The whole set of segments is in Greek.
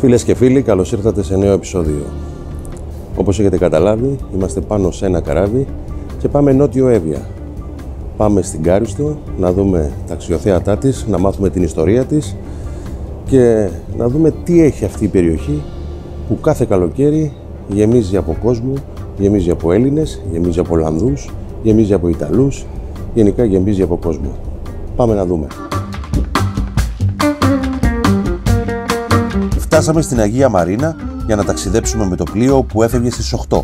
Φίλες και φίλοι, καλώς ήρθατε σε νέο επεισόδιο. Όπως έχετε καταλάβει, είμαστε πάνω σε ένα καράβι και πάμε νότιο Εύβοια. Πάμε στην Κάριστο να δούμε τα αξιοθέατά της, να μάθουμε την ιστορία της και να δούμε τι έχει αυτή η περιοχή που κάθε καλοκαίρι γεμίζει από κόσμο, γεμίζει από Έλληνες, γεμίζει από Ολλανδούς, γεμίζει από Ιταλούς, γενικά γεμίζει από κόσμο. Πάμε να δούμε. Φτάσαμε στην Αγία Μαρίνα για να ταξιδέψουμε με το πλοίο που έφευγε στις 8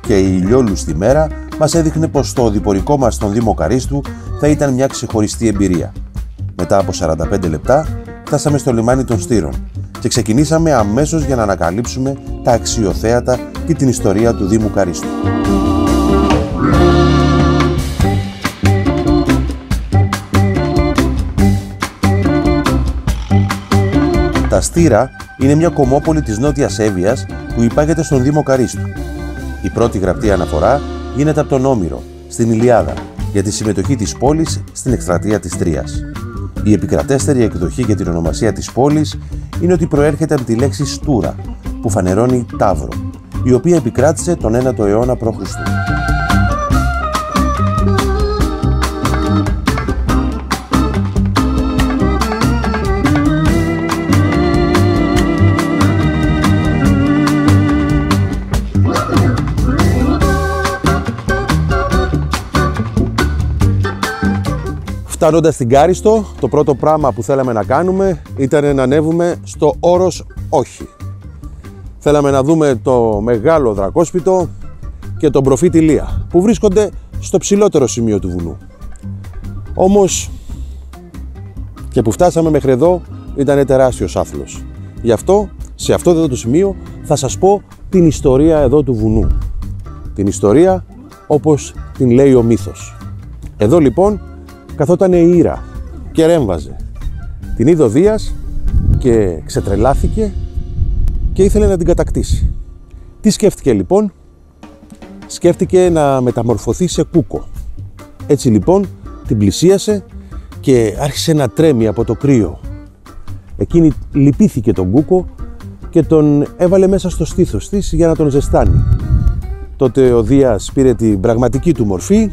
και η ηλιόλουστη μέρα μας έδειχνε πως το οδηπορικό μας στον Δήμο Καρίστου θα ήταν μια ξεχωριστή εμπειρία. Μετά από 45 λεπτά φτάσαμε στο λιμάνι των Στήρων και ξεκινήσαμε αμέσως για να ανακαλύψουμε τα αξιοθέατα και την ιστορία του Δήμου Καρίστου. Τα Στήρα είναι μια κομμόπολη της Νότιας Εύβοιας που υπάγεται στον Δήμο Καρίστου. Η πρώτη γραπτή αναφορά γίνεται από τον Όμηρο, στην Ιλιάδα, για τη συμμετοχή της πόλης στην εκστρατεία της Τρίας. Η επικρατέστερη εκδοχή για την ονομασία της πόλης είναι ότι προέρχεται από τη λέξη στούρα, που φανερώνει ταύρο, η οποία επικράτησε τον 9ο αιώνα π.Χ. Φτάνοντας στην Κάριστο, το πρώτο πράγμα που θέλαμε να κάνουμε ήταν να ανέβουμε στο όρος Όχι. Θέλαμε να δούμε το μεγάλο δρακόσπιτο και τον προφήτη Ηλία, που βρίσκονται στο ψηλότερο σημείο του βουνού. Όμως, και που φτάσαμε μέχρι εδώ, ήταν τεράστιος άθλος. Γι' αυτό, σε αυτό εδώ το σημείο, θα σας πω την ιστορία εδώ του βουνού. Την ιστορία όπως την λέει ο μύθος. Εδώ λοιπόν καθόταν η Ήρα και ρέμβαζε. Την είδε ο Δίας και ξετρελάθηκε και ήθελε να την κατακτήσει. Τι σκέφτηκε λοιπόν? Σκέφτηκε να μεταμορφωθεί σε κούκο. Έτσι λοιπόν την πλησίασε και άρχισε να τρέμει από το κρύο. Εκείνη λυπήθηκε τον κούκο και τον έβαλε μέσα στο στήθος της για να τον ζεστάνει. Τότε ο Δίας πήρε την πραγματική του μορφή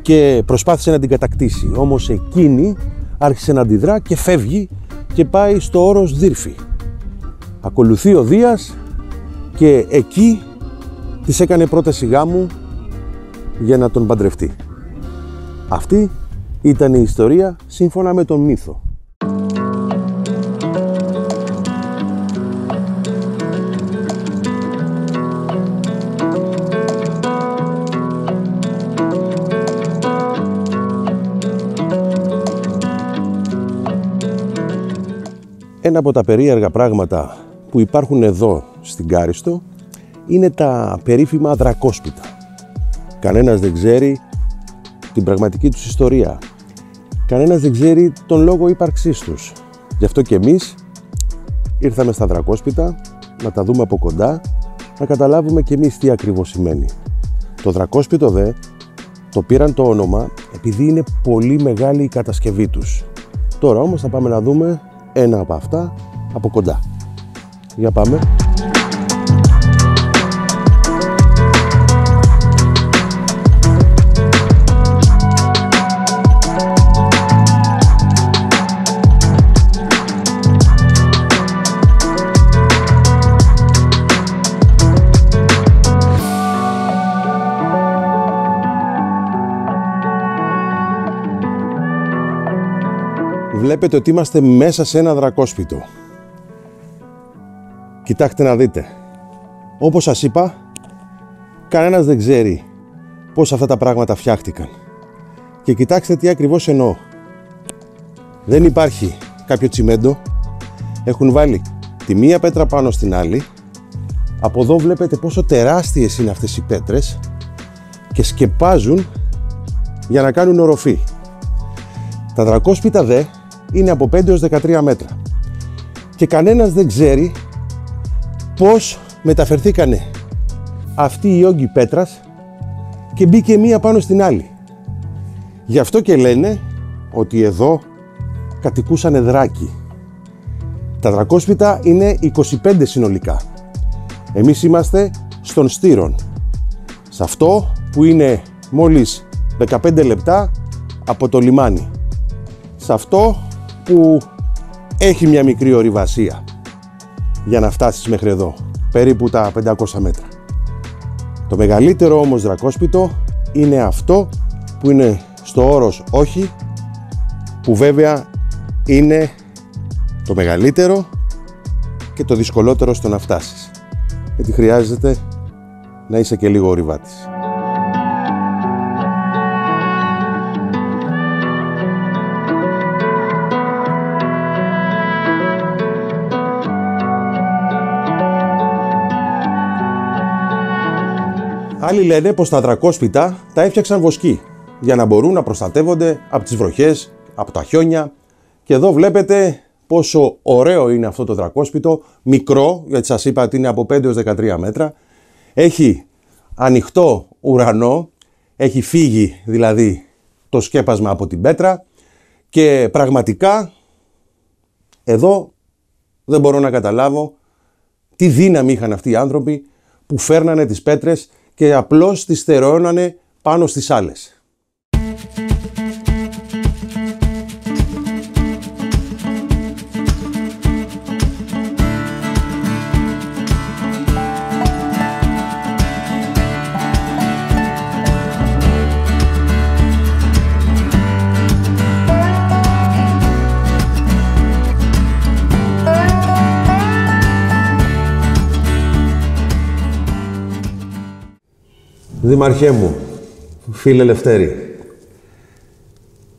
και προσπάθησε να την κατακτήσει. Όμως εκείνη άρχισε να αντιδρά και φεύγει και πάει στο όρος Δύρφη. Ακολουθεί ο Δίας και εκεί της έκανε πρόταση γάμου για να τον παντρευτεί. Αυτή ήταν η ιστορία σύμφωνα με τον μύθο. Ένα από τα περίεργα πράγματα που υπάρχουν εδώ στην Κάριστο είναι τα περίφημα δρακόσπιτα. Κανένας δεν ξέρει την πραγματική τους ιστορία. Κανένας δεν ξέρει τον λόγο ύπαρξής τους. Γι' αυτό και εμείς ήρθαμε στα δρακόσπιτα να τα δούμε από κοντά, να καταλάβουμε και εμείς τι ακριβώς σημαίνει. Το δρακόσπιτο δε το πήραν το όνομα επειδή είναι πολύ μεγάλη η κατασκευή τους. Τώρα όμως θα πάμε να δούμε ένα από αυτά από κοντά. Για πάμε. Βλέπετε ότι είμαστε μέσα σε ένα δρακόσπιτο. Κοιτάξτε να δείτε. Όπως σας είπα, κανένας δεν ξέρει πώς αυτά τα πράγματα φτιάχτηκαν. Και κοιτάξτε τι ακριβώς εννοώ. Δεν υπάρχει κάποιο τσιμέντο. Έχουν βάλει τη μία πέτρα πάνω στην άλλη. Από εδώ βλέπετε πόσο τεράστιες είναι αυτές οι πέτρες και σκεπάζουν για να κάνουν οροφή. Τα δρακόσπιτα δε είναι από 5 έως 13 μέτρα και κανένας δεν ξέρει πώς μεταφερθήκανε αυτοί οι όγκοι πέτρας και μπήκε μία πάνω στην άλλη. Γι' αυτό και λένε ότι εδώ κατοικούσανε δράκοι. Τα δρακόσπιτα είναι 25 συνολικά. Εμείς είμαστε στον Στύρον, σε αυτό που είναι μόλις 15 λεπτά από το λιμάνι, σε αυτό που έχει μια μικρή ορειβασία για να φτάσεις μέχρι εδώ, περίπου τα 500 μέτρα. Το μεγαλύτερο όμως δρακόσπιτο είναι αυτό που είναι στο όρος Όχι, που βέβαια είναι το μεγαλύτερο και το δυσκολότερο στο να φτάσεις, γιατί χρειάζεται να είσαι και λίγο ορειβάτης. Άλλοι λένε πως τα δρακόσπιτα τα έφτιαξαν βοσκοί για να μπορούν να προστατεύονται από τις βροχές, από τα χιόνια. Και εδώ βλέπετε πόσο ωραίο είναι αυτό το δρακόσπιτο, μικρό, γιατί σας είπα ότι είναι από 5 έως 13 μέτρα. Έχει ανοιχτό ουρανό, έχει φύγει δηλαδή το σκέπασμα από την πέτρα και πραγματικά εδώ δεν μπορώ να καταλάβω τι δύναμη είχαν αυτοί οι άνθρωποι που φέρνανε τις πέτρες και απλώς τις στερεώνανε πάνω στις άλλες. Δήμαρχέ μου, φίλε Λευτέρη,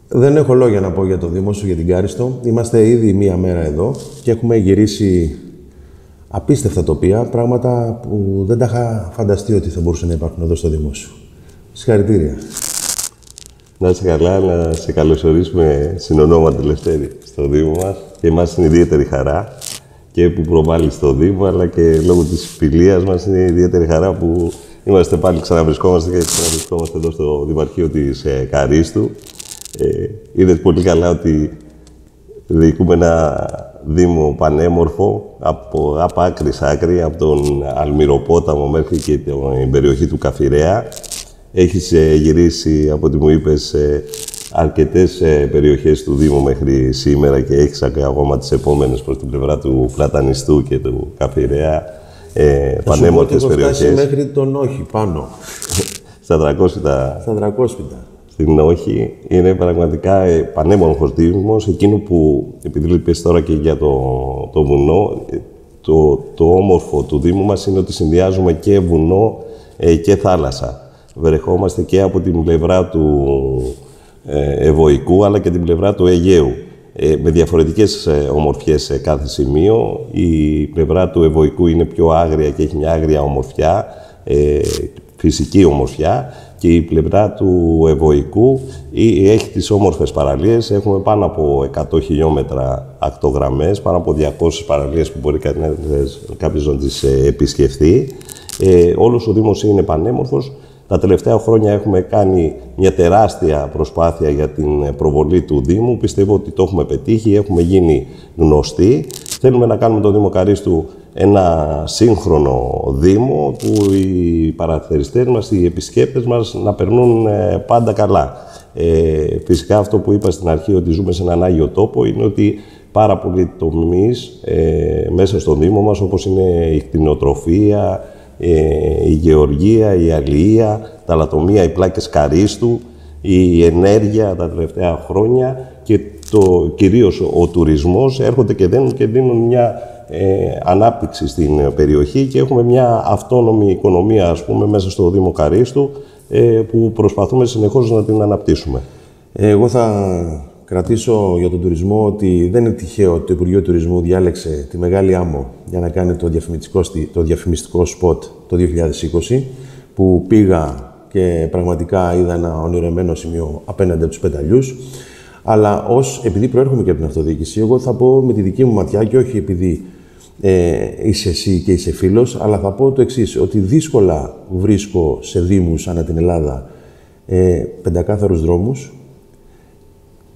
δεν έχω λόγια να πω για το Δήμο σου, για την Κάριστο. Είμαστε ήδη μία μέρα εδώ και έχουμε γυρίσει απίστευτα τοπία, πράγματα που δεν τα είχα φανταστεί ότι θα μπορούσαν να υπάρχουν εδώ στο Δήμο σου. Συγχαρητήρια. Να είσαι καλά, να σε καλωσορίσουμε συνονόματι Λευτέρη στο Δήμο μας και μας είναι ιδιαίτερη χαρά και που προβάλλεις στο Δήμο, αλλά και λόγω της φιλίας μας είναι ιδιαίτερη χαρά που είμαστε πάλι, ξαναβρισκόμαστε και ξαναβρισκόμαστε εδώ στο Δημαρχείο της Καρίστου. Είδες πολύ καλά ότι διοικούμε ένα Δήμο πανέμορφο από άκρη σ' άκρη, από τον Αλμυροπόταμο μέχρι και την περιοχή του Καφιρέα. Έχεις γυρίσει, από ό,τι μου είπες, αρκετές περιοχές του Δήμου μέχρι σήμερα και έχεις ακόμα τις επόμενες προς την πλευρά του Πλατανιστού και του Καφιρέα. Πανέμορφες περιοχές. Μέχρι τον Όχι πάνω. Στα Δρακόσπιτα. Στα Δρακόσπιτα. Στην Όχι είναι πραγματικά πανέμορφος Δήμος. Εκείνο που, επειδή είπες τώρα και για το βουνό, το όμορφο του Δήμου μας είναι ότι συνδυάζουμε και βουνό και θάλασσα. Βρεχόμαστε και από την πλευρά του Ευωικού αλλά και την πλευρά του Αιγαίου. Με διαφορετικές ομορφιές σε κάθε σημείο. Η πλευρά του Ευωικού είναι πιο άγρια και έχει μια άγρια ομορφιά, φυσική ομορφιά, και η πλευρά του Ευωικού έχει τις όμορφες παραλίες. Έχουμε πάνω από 100 χιλιόμετρα ακτογραμμές, πάνω από 200 παραλίες που μπορεί κάποιος να τις επισκεφθεί. Όλος ο Δήμος είναι πανέμορφος. Τα τελευταία χρόνια έχουμε κάνει μια τεράστια προσπάθεια για την προβολή του Δήμου. Πιστεύω ότι το έχουμε πετύχει, έχουμε γίνει γνωστοί. Θέλουμε να κάνουμε το Δήμο Καρίστου ένα σύγχρονο Δήμο που οι παραθεριστές μας, οι επισκέπτες μας να περνούν πάντα καλά. Φυσικά αυτό που είπα στην αρχή, ότι ζούμε σε έναν Άγιο Τόπο, είναι ότι πάρα πολλοί τομείς μέσα στο Δήμο μας, όπως είναι η κτηνοτροφία, η γεωργία, η αλληλεία, τα λατομεία, οι πλάκες Καρίστου, η ενέργεια τα τελευταία χρόνια και κυρίως ο τουρισμός έρχονται και δίνουν μια ανάπτυξη στην περιοχή και έχουμε μια αυτόνομη οικονομία, ας πούμε, μέσα στο Δήμο Καρίστου που προσπαθούμε συνεχώς να την αναπτύσσουμε. Εγώ θα κρατήσω για τον τουρισμό ότι δεν είναι τυχαίο ότι το Υπουργείο Τουρισμού διάλεξε τη Μεγάλη Άμμο για να κάνει το διαφημιστικό σποτ το 2020, που πήγα και πραγματικά είδα ένα ονειρεμένο σημείο απέναντι από τους πεταλιούς. Αλλά επειδή προέρχομαι και από την αυτοδιοίκηση, εγώ θα πω με τη δική μου ματιά, και όχι επειδή είσαι εσύ και είσαι φίλος, αλλά θα πω το εξής, ότι δύσκολα βρίσκω σε δήμους ανά την Ελλάδα πεντακάθαρους δρόμους.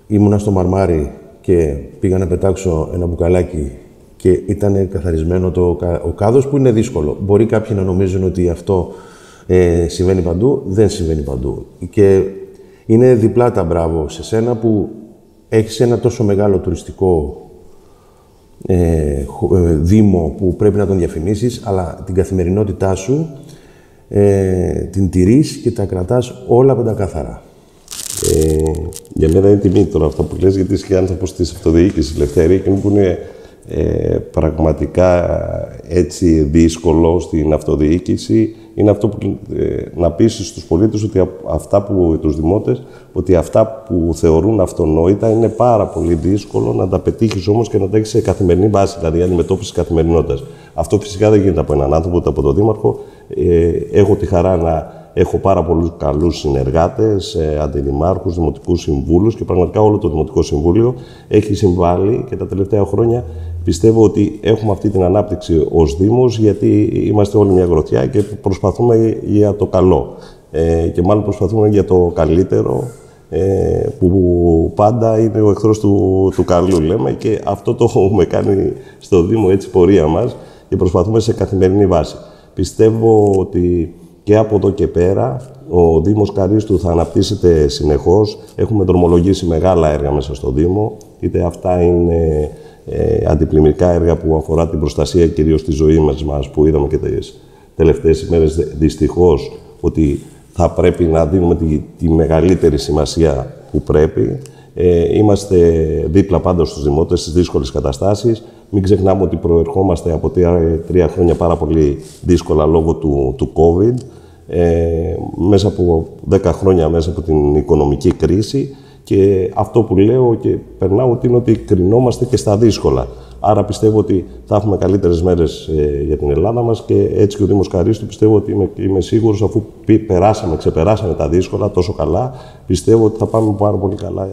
Ήμουνα στο Μαρμάρι και πήγα να πετάξω ένα μπουκαλάκι και ήταν καθαρισμένο ο κάδος, που είναι δύσκολο. Μπορεί κάποιοι να νομίζουν ότι αυτό συμβαίνει παντού, δεν συμβαίνει παντού. Και είναι διπλά τα μπράβο σε σένα που έχεις ένα τόσο μεγάλο τουριστικό δήμο που πρέπει να τον διαφημίσεις, αλλά την καθημερινότητά σου την τηρείς και τα κρατάς όλα πεντακάθαρα. Για μένα είναι τιμή τώρα αυτό που λες, γιατί είσαι και άνθρωπος της αυτοδιοίκησης, Λευτέρη, και που είναι πραγματικά έτσι δύσκολο στην αυτοδιοίκηση. Είναι αυτό που να πείσεις στους πολίτες ότι τους δημότες, ότι αυτά που θεωρούν αυτονόητα είναι πάρα πολύ δύσκολο να τα πετύχεις όμως και να τα έχεις σε καθημερινή βάση, δηλαδή αντιμετώπιση καθημερινότητας. Αυτό φυσικά δεν γίνεται από έναν άνθρωπο, ούτε από τον Δήμαρχο. Έχω τη χαρά να έχω πάρα πολλούς καλούς συνεργάτες, αντιδημάρχους, δημοτικούς συμβούλους και πραγματικά όλο το Δημοτικό Συμβούλιο έχει συμβάλει και τα τελευταία χρόνια. Πιστεύω ότι έχουμε αυτή την ανάπτυξη ως Δήμος, γιατί είμαστε όλοι μια γροθιά και προσπαθούμε για το καλό. Και μάλλον προσπαθούμε για το καλύτερο, που πάντα είναι ο εχθρός του καλού, λέμε, και αυτό το έχουμε κάνει στο Δήμο, έτσι, πορεία μας, και προσπαθούμε σε καθημερινή βάση. Πιστεύω ότι και από εδώ και πέρα ο Δήμος Καρύστου θα αναπτύσσεται συνεχώς. Έχουμε δρομολογήσει μεγάλα έργα μέσα στο Δήμο, είτε αυτά είναι αντιπλημμυρικά έργα που αφορά την προστασία κυρίως της ζωής μας, που είδαμε και τις τελευταίες ημέρες δυστυχώς ότι θα πρέπει να δίνουμε τη μεγαλύτερη σημασία που πρέπει. Είμαστε δίπλα πάντα στους δημότες στις δύσκολες καταστάσεις. Μην ξεχνάμε ότι προερχόμαστε από 3 χρόνια πάρα πολύ δύσκολα λόγω του COVID. Μέσα από 10 χρόνια μέσα από την οικονομική κρίση. Και αυτό που λέω και περνάω ότι είναι ότι κρινόμαστε και στα δύσκολα. Άρα πιστεύω ότι θα έχουμε καλύτερες μέρες για την Ελλάδα μας και έτσι και ο Δήμος Καρύστου πιστεύω ότι είμαι σίγουρος, αφού ξεπεράσαμε τα δύσκολα τόσο καλά, πιστεύω ότι θα πάμε πάρα πολύ καλά.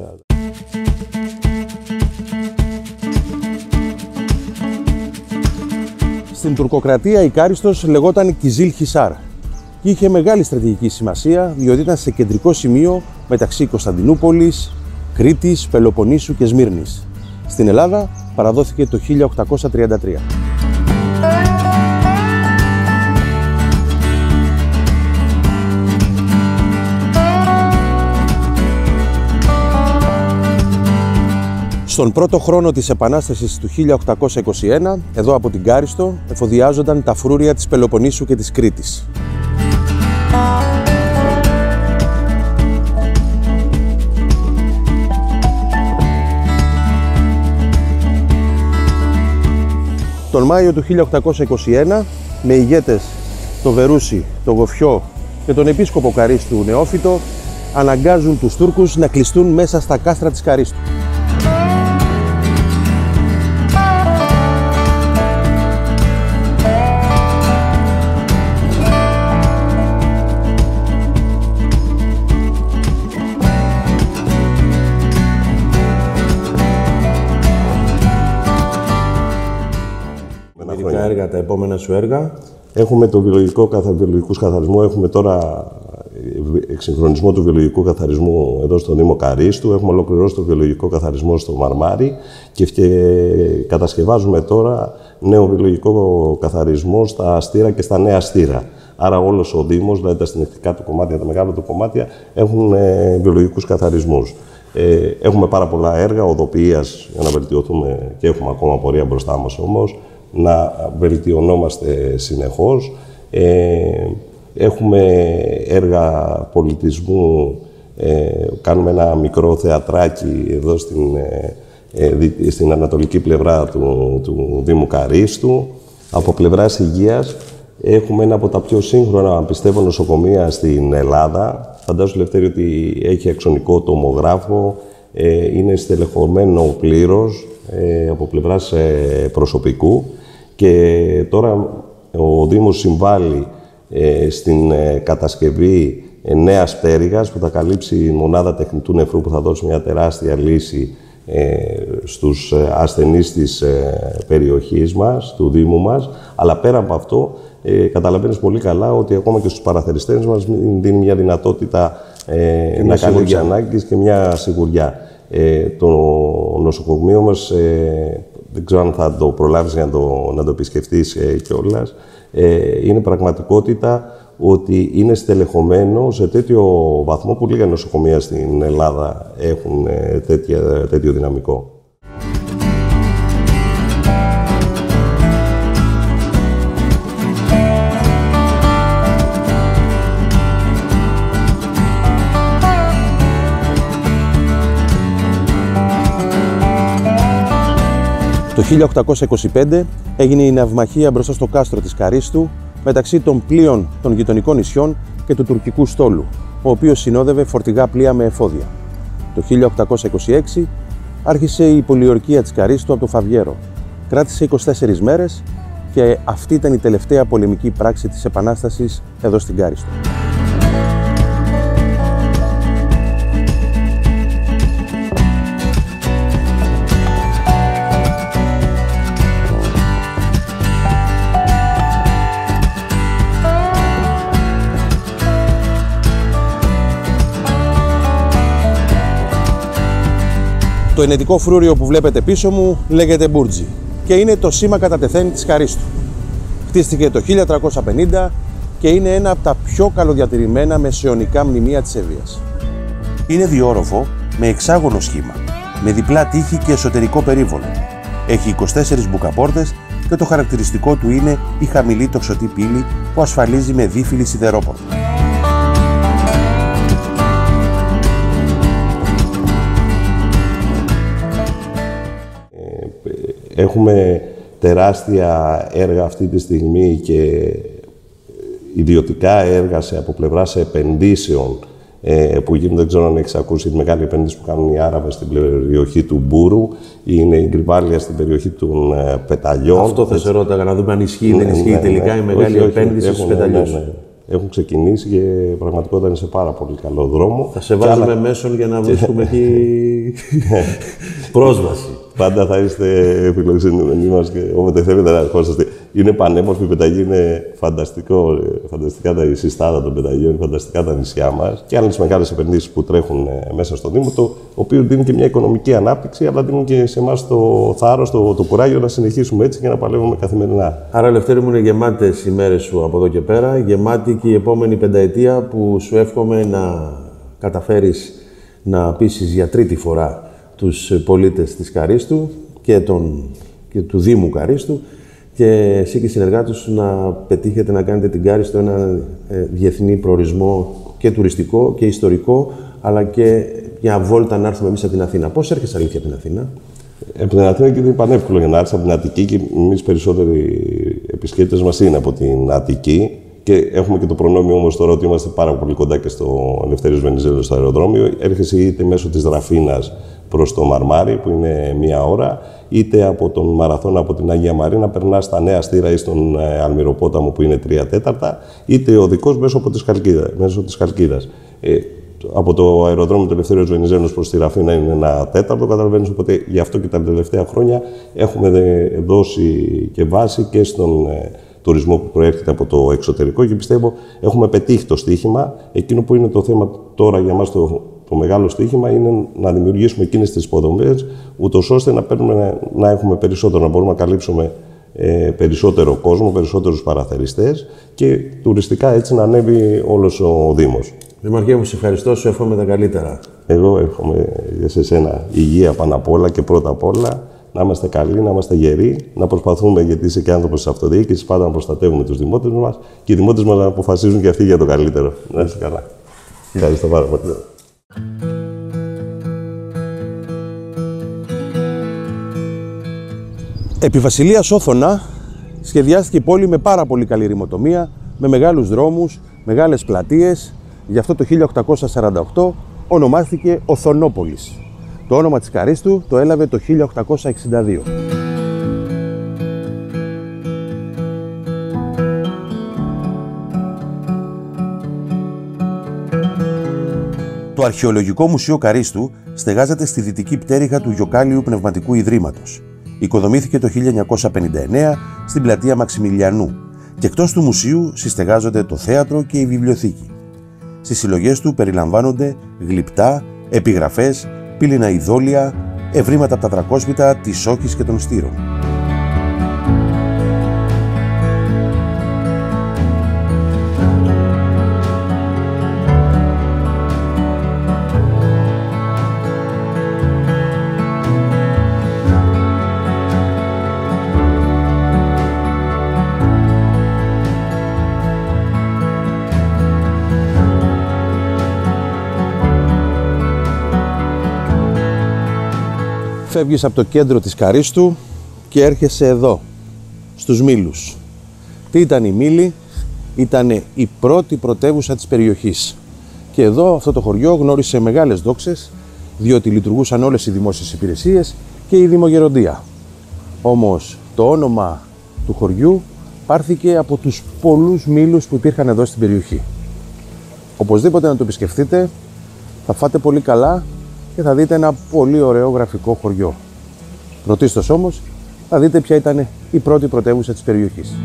Στην τουρκοκρατία η Κάριστος λεγόταν Κιζίλ Χισάρ και είχε μεγάλη στρατηγική σημασία, διότι ήταν σε κεντρικό σημείο μεταξύ Κωνσταντινούπολης, Κρήτης, Πελοποννήσου και Σμύρνης. Στην Ελλάδα παραδόθηκε το 1833. Στον πρώτο χρόνο της Επανάστασης του 1821, εδώ από την Κάριστο, εφοδιάζονταν τα φρούρια της Πελοποννήσου και της Κρήτης. Τον Μάιο του 1821, με ηγέτες το Βερούσι, το Γοφιό και τον επίσκοπο Καρύστου Νεόφυτο, αναγκάζουν τους Τούρκους να κλειστούν μέσα στα κάστρα της Καρύστου. Έργα, τα επόμενα σου έργα. Έχουμε το βιολογικούς καθαρισμού. Έχουμε τώρα εξυγχρονισμό του βιολογικού καθαρισμού εδώ στο Δήμο Καρύστου. Έχουμε ολοκληρώσει το βιολογικό καθαρισμό στο Μαρμάρι και κατασκευάζουμε τώρα νέο βιολογικό καθαρισμό στα Αστήρα και στα Νέα Αστήρα. Άρα όλος ο Δήμος, δηλαδή τα συνεκτικά του κομμάτια, τα μεγάλα του κομμάτια, έχουν βιολογικούς καθαρισμούς. Έχουμε πάρα πολλά έργα οδοποιίας για να βελτιωθούμε και έχουμε ακόμα πορεία μπροστά μας όμως, να βελτιωνόμαστε συνεχώς. Έχουμε έργα πολιτισμού, κάνουμε ένα μικρό θεατράκι εδώ στην ανατολική πλευρά του Δήμου Καρύστου. Από πλευράς υγείας έχουμε ένα από τα πιο σύγχρονα, πιστεύω, νοσοκομεία στην Ελλάδα. Φαντάζομαι, Λευτέρη, ότι έχει αξονικό τομογράφο, είναι στελεχωμένο πλήρως από πλευράς προσωπικού. Και τώρα ο Δήμος συμβάλλει στην κατασκευή νέας πτέρυγας που θα καλύψει μονάδα τεχνητού νεφρού, που θα δώσει μια τεράστια λύση στους ασθενείς της περιοχής μας, του Δήμου μας. Αλλά πέρα από αυτό, καταλαβαίνεις πολύ καλά ότι ακόμα και στους παραθεριστές μας δίνει μια δυνατότητα να καλύψει ανάγκες και μια σιγουριά. Το νοσοκομείο μας δεν ξέρω αν θα το προλάβεις για να το επισκεφτείς κιόλας. Είναι πραγματικότητα ότι είναι στελεχωμένο σε τέτοιο βαθμό που λίγα νοσοκομεία στην Ελλάδα έχουν τέτοιο δυναμικό. Το 1825 έγινε η ναυμαχία μπροστά στο κάστρο της Καρίστου μεταξύ των πλοίων των γειτονικών νησιών και του τουρκικού στόλου, ο οποίος συνόδευε φορτηγά πλοία με εφόδια. Το 1826 άρχισε η πολιορκία της Καρίστου από το Φαβιέρο. Κράτησε 24 μέρες και αυτή ήταν η τελευταία πολεμική πράξη της Επανάστασης εδώ στην Κάριστο. Το ενετικό φρούριο που βλέπετε πίσω μου λέγεται Μπούρτζι και είναι το σήμα κατά τεθέν της Χαρίστου. Χτίστηκε το 1350 και είναι ένα από τα πιο καλοδιατηρημένα μεσαιωνικά μνημεία της Εύβοιας. Είναι διόροφο με εξάγωνο σχήμα, με διπλά τείχη και εσωτερικό περίβολο. Έχει 24 μπουκαπόρτες και το χαρακτηριστικό του είναι η χαμηλή τοξωτή πύλη που ασφαλίζει με δίφυλη σιδερόπορτα. Έχουμε τεράστια έργα αυτή τη στιγμή και ιδιωτικά έργα από πλευράς επενδύσεων που γίνονται. Δεν ξέρω αν έχεις ακούσει τη μεγάλη επένδυση που κάνουν οι Άραβες στην περιοχή του Μπούρου, είναι η Γκριβάλια στην περιοχή των Πεταλιών. Αυτό θα σε ρώταγα, να δούμε αν ισχύει, δεν ισχύει τελικά η μεγάλη επένδυση στους Πεταλιούς. Έχουν ξεκινήσει και πραγματικότητα είναι σε πάρα πολύ καλό δρόμο. Θα σε βάζουμε μέσον για να βρίσκουμε εκεί πρόσβαση. Πάντα θα είστε φιλοξενούμενοι μας και όποτε θέλετε να ερχόσαστε. Είναι πανέμορφη η Πεταγή, είναι φανταστικά τα συστάτα των Πεταγίων, φανταστικά τα νησιά μας και άλλες μεγάλες επενδύσεις που τρέχουν μέσα στο Δήμο, το οποίο δίνει και μια οικονομική ανάπτυξη, αλλά δίνουν και σε εμάς το θάρρος, το κουράγιο να συνεχίσουμε έτσι και να παλεύουμε καθημερινά. Άρα, Λευτέρη μου, είναι γεμάτες οι μέρες σου από εδώ και πέρα, γεμάτη και η επόμενη πενταετία που σου εύχομαι να καταφέρεις να πείσεις για τρίτη φορά τους πολίτες της Καρίστου και του Δήμου Καρίστου και εσύ και οι συνεργάτες σου να πετύχετε να κάνετε την Κάριστο ένα διεθνή προορισμό και τουριστικό και ιστορικό, αλλά και μια βόλτα να έρθουμε εμείς από την Αθήνα. Πώς έρχεσαι αλήθεια από την Αθήνα? Από την Αθήνα και είναι πανεύκολο για να έρθει από την Αττική και εμείς περισσότεροι επισκέπτες μας είναι από την Αττική. Και έχουμε και το προνόμιο όμως τώρα ότι είμαστε πάρα πολύ κοντά και στο Ελευθέριος Βενιζέλος στο αεροδρόμιο. Έρχεσαι είτε μέσω της Δραφίνας προς το Μαρμάρι, που είναι 1 ώρα, είτε από τον Μαραθώνα από την Αγία Μαρίνα, περνάς στα Νέα Στήρα ή στον Αλμυροπόταμο που είναι 3/4, είτε οδικός μέσω της Χαλκίδας. Από το αεροδρόμιο του Ελευθέριος Βενιζέλος προς τη Ραφίνα είναι 1/4, καταλαβαίνεις, οπότε γι' αυτό και τα τελευταία χρόνια έχουμε δώσει και βάση και στον τουρισμό που προέρχεται από το εξωτερικό και πιστεύω έχουμε πετύχει το στοίχημα. Εκείνο που είναι το θέμα τώρα για μας το μεγάλο στοίχημα είναι να δημιουργήσουμε εκείνες τις υποδομές, ούτως ώστε να έχουμε περισσότερο, να μπορούμε να καλύψουμε περισσότερο κόσμο, περισσότερους παραθεριστές και τουριστικά έτσι να ανέβει όλος ο Δήμος. Δημαρχέ μου, σε ευχαριστώ, σου εύχομαι τα καλύτερα. Εγώ εύχομαι σε σένα υγεία πάνω απ' όλα και πρώτα απ' όλα. Να είμαστε καλοί, να είμαστε γεροί, να προσπαθούμε, γιατί είσαι και άνθρωπος της αυτοδιοίκησης, πάντα να προστατεύουμε τους δημότες μας και οι δημότες μας να αποφασίζουν και αυτοί για το καλύτερο. Να είστε καλά. Ευχαριστώ πάρα πολύ. Επί Βασιλείας Όθωνα σχεδιάστηκε η πόλη με πάρα πολύ καλή ρημοτομία, με μεγάλους δρόμους, μεγάλες πλατείες. Γι' αυτό το 1848 ονομάστηκε Οθωνόπολης. Το όνομα της Καρίστου το έλαβε το 1862. Το Αρχαιολογικό Μουσείο Καρίστου στεγάζεται στη δυτική πτέρυγα του Γιοκάλιου Πνευματικού Ιδρύματος. Οικοδομήθηκε το 1959 στην πλατεία Μαξιμιλιανού και εκτός του μουσείου συστεγάζονται το θέατρο και η βιβλιοθήκη. Στις συλλογές του περιλαμβάνονται γλυπτά, επιγραφές, πύληνα ειδόλια, ευρήματα από τα δρακόσπιτα της Όχης και των Στήρων. Φεύγεις από το κέντρο της Καρύστου και έρχεσαι εδώ, στους Μήλους. Τι ήταν η Μήλη? Ήταν η πρώτη πρωτεύουσα της περιοχής. Και εδώ αυτό το χωριό γνώρισε μεγάλες δόξες, διότι λειτουργούσαν όλες οι δημόσιες υπηρεσίες και η δημογεροντία. Όμως το όνομα του χωριού πάρθηκε από τους πολλούς μήλους που υπήρχαν εδώ στην περιοχή. Οπωσδήποτε να το επισκεφτείτε, θα φάτε πολύ καλά και θα δείτε ένα πολύ ωραίο γραφικό χωριό. Πρωτίστως όμως θα δείτε ποια ήταν η πρώτη πρωτεύουσα της περιοχής.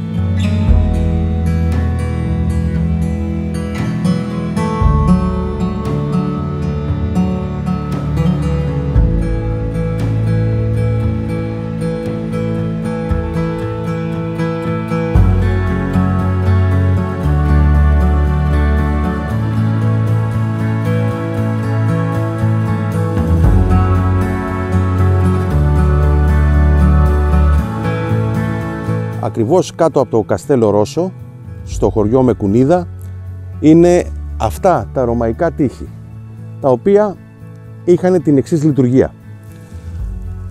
Ακριβώς κάτω από το Καστέλο Ρώσο, στο χωριό Μεκουνίδα, είναι αυτά τα ρωμαϊκά τείχη, τα οποία είχαν την εξής λειτουργία.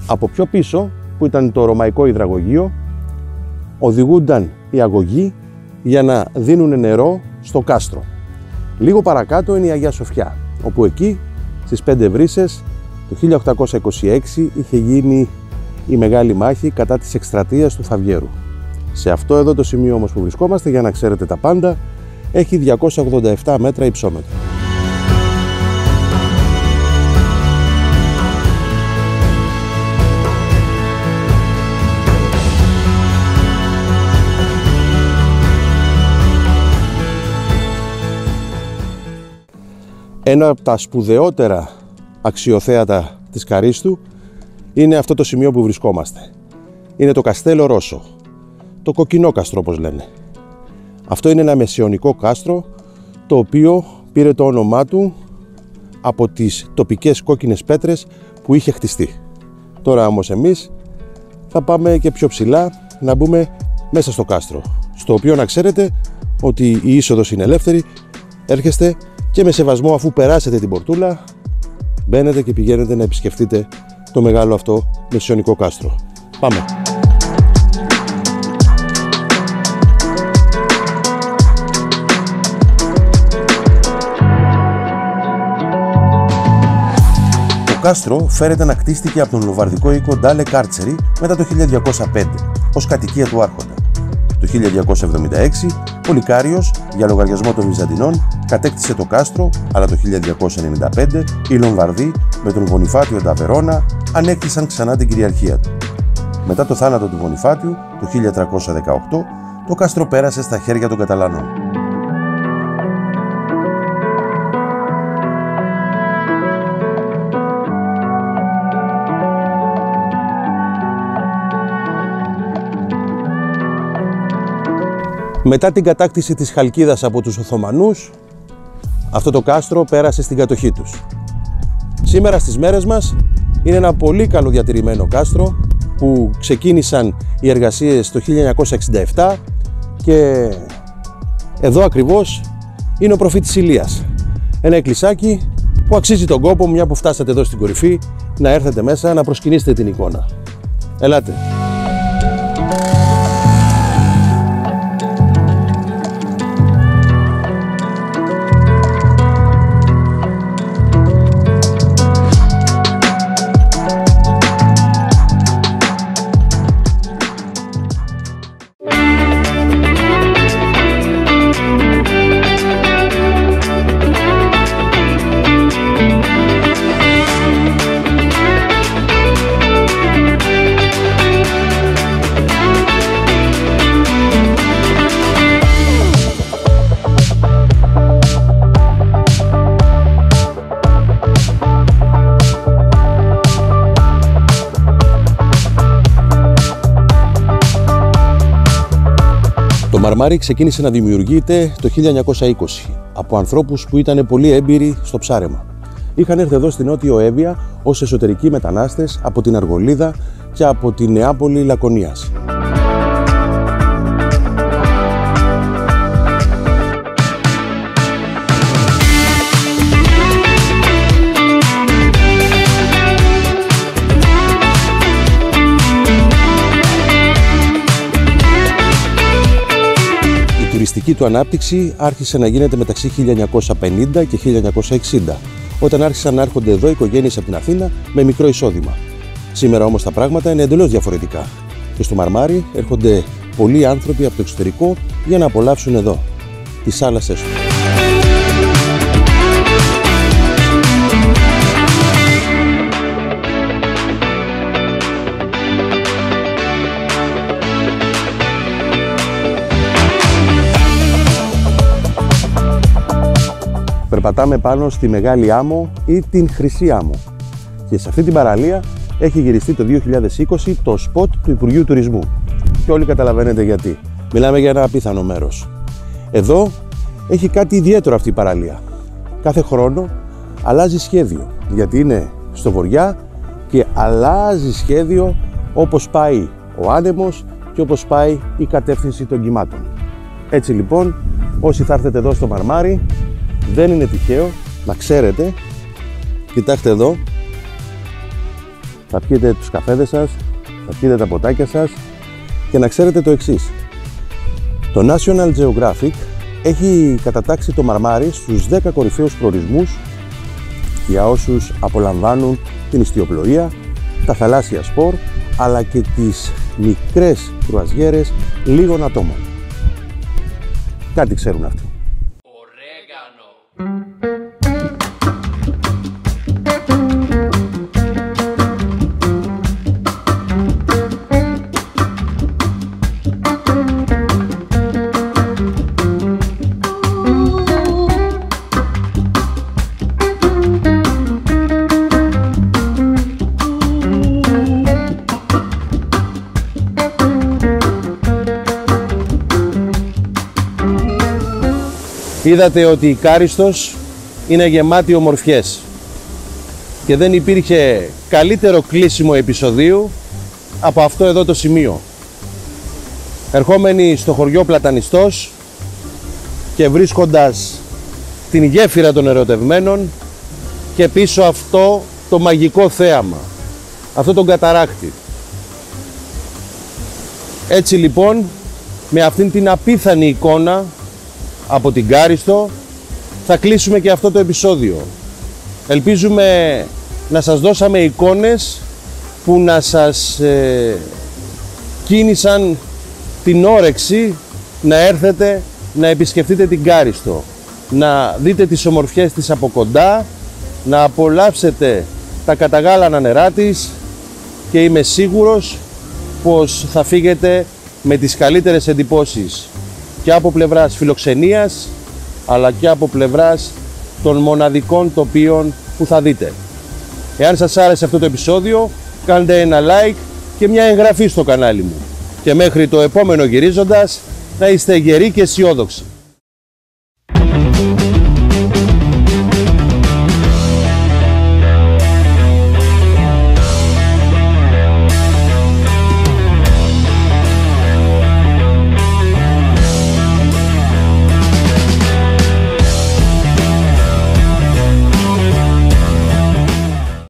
Από πιο πίσω, που ήταν το ρωμαϊκό υδραγωγείο, οδηγούνταν οι αγωγοί για να δίνουν νερό στο κάστρο. Λίγο παρακάτω είναι η Αγία Σοφιά, όπου εκεί στις 5 Βρύσσες το 1826 είχε γίνει η μεγάλη μάχη κατά της εκστρατείας του Φαβιέρου. Σε αυτό εδώ το σημείο όμως που βρισκόμαστε, για να ξέρετε τα πάντα, έχει 287 μέτρα υψόμετρο. Ένα από τα σπουδαιότερα αξιοθέατα της Καρύστου είναι αυτό το σημείο που βρισκόμαστε. Είναι το Καστέλο Ρώσο. Το κοκκινόκαστρο όπως λένε. Αυτό είναι ένα μεσαιωνικό κάστρο, το οποίο πήρε το όνομά του από τις τοπικές κόκκινες πέτρες που είχε χτιστεί. Τώρα όμως εμείς θα πάμε και πιο ψηλά να μπούμε μέσα στο κάστρο, στο οποίο να ξέρετε ότι η είσοδος είναι ελεύθερη, έρχεστε και με σεβασμό, αφού περάσετε την πορτούλα, μπαίνετε και πηγαίνετε να επισκεφτείτε το μεγάλο αυτό μεσαιωνικό κάστρο. Πάμε! Το κάστρο φέρεται να κτίστηκε από τον λοβαρδικό οίκο Ντάλε Κάρτσερι μετά το 1205 ως κατοικία του άρχοντα. Το 1276 ο Λικάριος, για λογαριασμό των Βυζαντινών, κατέκτησε το κάστρο, αλλά το 1295 οι Λομβαρδοί με τον Βονιφάτιο ντα Βερόνα ανέκτησαν ξανά την κυριαρχία του. Μετά το θάνατο του Βονιφάτιου το 1318 το κάστρο πέρασε στα χέρια των Καταλανών. Μετά την κατάκτηση της Χαλκίδας από τους Οθωμανούς, αυτό το κάστρο πέρασε στην κατοχή τους. Σήμερα στις μέρες μας είναι ένα πολύ καλοδιατηρημένο κάστρο που ξεκίνησαν οι εργασίες το 1967 και εδώ ακριβώς είναι ο προφήτης Ηλίας. Ένα εκκλησάκι που αξίζει τον κόπο, μια που φτάσατε εδώ στην κορυφή, να έρθετε μέσα να προσκυνήσετε την εικόνα. Ελάτε! Μαρμάρι ξεκίνησε να δημιουργείται το 1920 από ανθρώπους που ήταν πολύ έμπειροι στο ψάρεμα. Είχαν έρθει εδώ στην Νότιο Εύβοια ως εσωτερικοί μετανάστες από την Αργολίδα και από τη Νεάπολη Λακωνίας. Η τουριστική του ανάπτυξη άρχισε να γίνεται μεταξύ 1950 και 1960, όταν άρχισαν να έρχονται εδώ οικογένειες από την Αθήνα με μικρό εισόδημα. Σήμερα όμως τα πράγματα είναι εντελώς διαφορετικά και στο Μαρμάρι έρχονται πολλοί άνθρωποι από το εξωτερικό για να απολαύσουν εδώ τις θάλασσες του. Περπατάμε πάνω στη Μεγάλη Άμμο ή την Χρυσή Άμμο και σε αυτή την παραλία έχει γυριστεί το 2020 το σποτ του Υπουργείου Τουρισμού και όλοι καταλαβαίνετε γιατί. Μιλάμε για ένα απίθανο μέρος. Εδώ έχει κάτι ιδιαίτερο αυτή η παραλία. Κάθε χρόνο αλλάζει σχέδιο γιατί είναι στο βοριά και αλλάζει σχέδιο όπως πάει ο άνεμος και όπως πάει η κατεύθυνση των κυμάτων. Έτσι λοιπόν, όσοι θα έρθετε εδώ στο Μαρμάρι, δεν είναι τυχαίο να ξέρετε, κοιτάξτε εδώ, θα πιείτε τους καφέδες σας, θα πιείτε τα ποτάκια σας και να ξέρετε το εξής. Το National Geographic έχει κατατάξει το Μαρμάρι στους 10 κορυφαίους προορισμούς για όσους απολαμβάνουν την ιστιοπλοεία, τα θαλάσσια σπορ, αλλά και τις μικρές κρουαζιέρες λίγων ατόμων. Κάτι ξέρουν αυτοί. Είδατε ότι η Κάριστος είναι γεμάτη ομορφιές και δεν υπήρχε καλύτερο κλείσιμο επεισοδίου από αυτό εδώ το σημείο. Ερχόμενοι στο χωριό Πλατανιστός και βρίσκοντας την γέφυρα των ερωτευμένων και πίσω αυτό το μαγικό θέαμα, αυτό τον καταράκτη. Έτσι λοιπόν, με αυτήν την απίθανη εικόνα από την Κάριστο θα κλείσουμε και αυτό το επεισόδιο. Ελπίζουμε να σας δώσαμε εικόνες που να σας κίνησαν την όρεξη να έρθετε να επισκεφτείτε την Κάριστο, να δείτε τις ομορφιές της από κοντά, να απολαύσετε τα καταγάλανα νερά της και είμαι σίγουρος πως θα φύγετε με τις καλύτερες εντυπώσεις και από πλευράς φιλοξενίας αλλά και από πλευράς των μοναδικών τοπίων που θα δείτε. Εάν σας άρεσε αυτό το επεισόδιο, κάντε ένα like και μια εγγραφή στο κανάλι μου. Και μέχρι το επόμενο γυρίζοντας, να είστε γεροί και αισιόδοξοι.